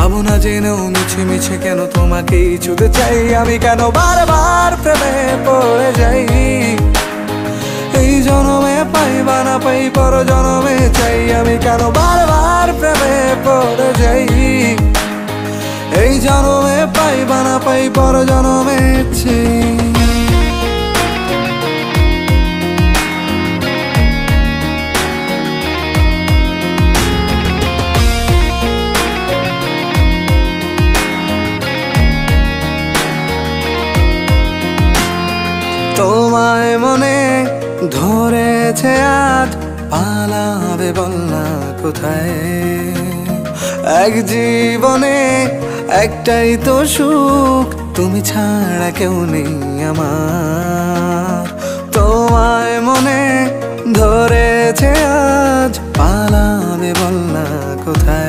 ভাবনা জেনেও মিছে মিছে কেন তোমাকেই ছুতে চাই আমি, কেন বারবার প্রেমে পড়ে যাই। এই জনমে পাই বা না পাই পর জনমে চাই আমি, কেন বারবার প্রেমে পড়ে যাই। এই জনমে পাই বা না পাই পর জনমে চাই। তোমায় মনে ধরেছে আজ, পালাবে বলনা কোথায়। এক জীবনে একটাই তো সুখ, তুমি ছাড়া কেউ নেই আমার। তোমায় মনে ধরেছে আজ, পালাবে বলনা কোথায়।